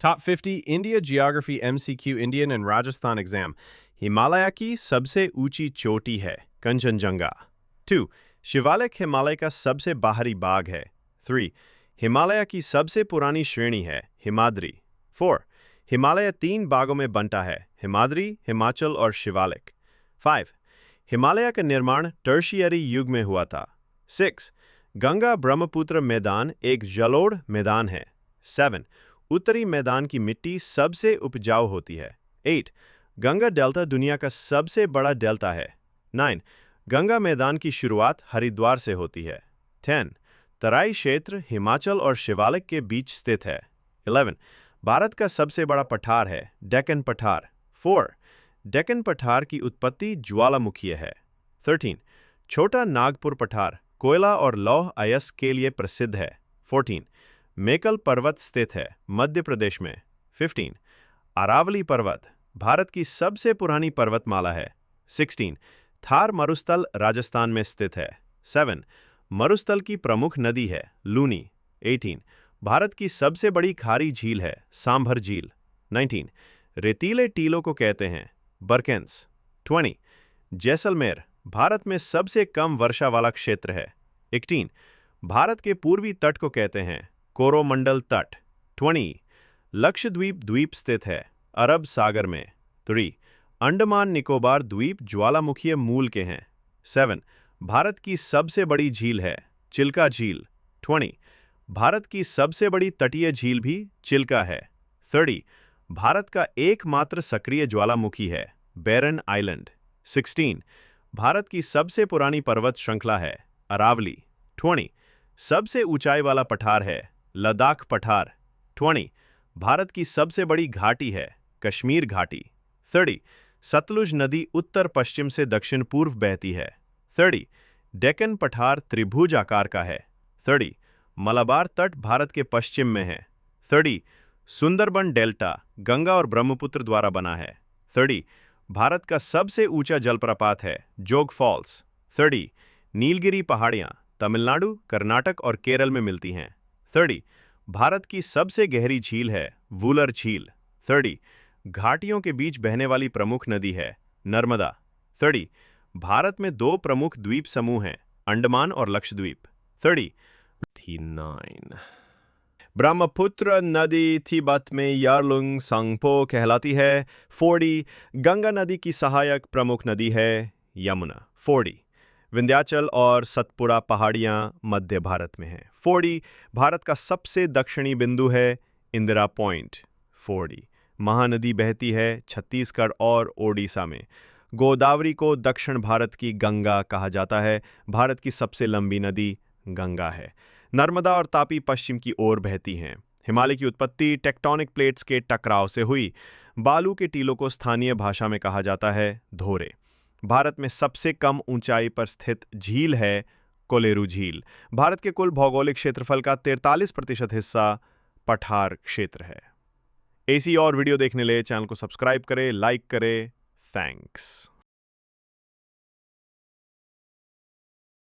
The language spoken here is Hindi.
Top 50 India Geography MCQ Indian and Rajasthan exam. Himalaya की सबसे ऊंची चोटी है कंचनजंगा. 2. शिवालिक हिमालय का सबसे बाहरी भाग है. 3. हिमालय की सबसे पुरानी श्रेणी है हिमाद्री. 4. हिमालय 3 भागों में बंटा है हिमाद्री, हिमाचल और शिवालिक. 5. हिमालय का निर्माण टर्शियरी युग में हुआ था. 6. गंगा ब्रह्मपुत्र मैदान एक जलोढ़ मैदान है. 7. उत्तरी मैदान की मिट्टी सबसे उपजाऊ होती है. 8. गंगा डेल्टा दुनिया का सबसे बड़ा डेल्टा है. 9. गंगा मैदान की शुरुआत हरिद्वार से होती है. 10. तराई क्षेत्र हिमाचल और शिवालिक के बीच स्थित है. 11. भारत का सबसे बड़ा पठार है डेक्कन पठार. 4. डेक्कन पठार की उत्पत्ति ज्वालामुखीय है. 13. छोटा नागपुर पठार कोयला और लौह अयस्क के लिए प्रसिद्ध है. 14. मेकल पर्वत स्थित है मध्य प्रदेश में. 15. अरावली पर्वत भारत की सबसे पुरानी पर्वतमाला है. 16. थार मरुस्थल राजस्थान में स्थित है. 7. मरुस्थल की प्रमुख नदी है लूनी. 18. भारत की सबसे बड़ी खारी झील है सांभर झील. 19. रेतीले टीलों को कहते हैं बरकेंस. 20. जैसलमेर भारत में सबसे कम वर्षा वाला क्षेत्र है. 18. भारत के पूर्वी तट को कहते हैं कोरोमंडल तट. 20. लक्षद्वीप द्वीप स्थित है अरब सागर में. 3. अंडमान निकोबार द्वीप ज्वालामुखीय मूल के हैं. 7. भारत की सबसे बड़ी झील है चिल्का झील. 20. भारत की सबसे बड़ी तटीय झील भी चिल्का है. 30. भारत का एकमात्र सक्रिय ज्वालामुखी है बैरन आइलैंड. 16. भारत की सबसे पुरानी पर्वत श्रृंखला है अरावली. 20. सबसे ऊंचाई वाला पठार है लद्दाख पठार. 20. भारत की सबसे बड़ी घाटी है कश्मीर घाटी. 30. सतलुज नदी उत्तर पश्चिम से दक्षिण पूर्व बहती है. 30. डेक्कन पठार त्रिभुज आकार का है. 30. मलाबार तट भारत के पश्चिम में है. 30. सुंदरबन डेल्टा गंगा और ब्रह्मपुत्र द्वारा बना है. 30. भारत का सबसे ऊंचा जलप्रपात है जोग फॉल्स. 30. नीलगिरी पहाड़ियां तमिलनाडु, कर्नाटक और केरल में मिलती हैं. 30. भारत की सबसे गहरी झील है वूलर झील. 30. घाटियों के बीच बहने वाली प्रमुख नदी है नर्मदा. 30. भारत में 2 प्रमुख द्वीप समूह हैं अंडमान और लक्षद्वीप. 30. 9. ब्रह्मपुत्र नदी तिब्बत में यारलुंग सांगपो कहलाती है. 40. गंगा नदी की सहायक प्रमुख नदी है यमुना. 40. विंध्याचल और सतपुड़ा पहाड़ियाँ मध्य भारत में हैं. 40. भारत का सबसे दक्षिणी बिंदु है इंदिरा पॉइंट. 40. महानदी बहती है छत्तीसगढ़ और ओडिशा में. गोदावरी को दक्षिण भारत की गंगा कहा जाता है. भारत की सबसे लंबी नदी गंगा है. नर्मदा और तापी पश्चिम की ओर बहती हैं. हिमालय की उत्पत्ति टेक्टोनिक प्लेट्स के टकराव से हुई. बालू के टीलों को स्थानीय भाषा में कहा जाता है धोरे. भारत में सबसे कम ऊंचाई पर स्थित झील है कोलेरू झील. भारत के कुल भौगोलिक क्षेत्रफल का 43% हिस्सा पठार क्षेत्र है. ऐसी और वीडियो देखने लिए चैनल को सब्सक्राइब करें, लाइक करें. थैंक्स.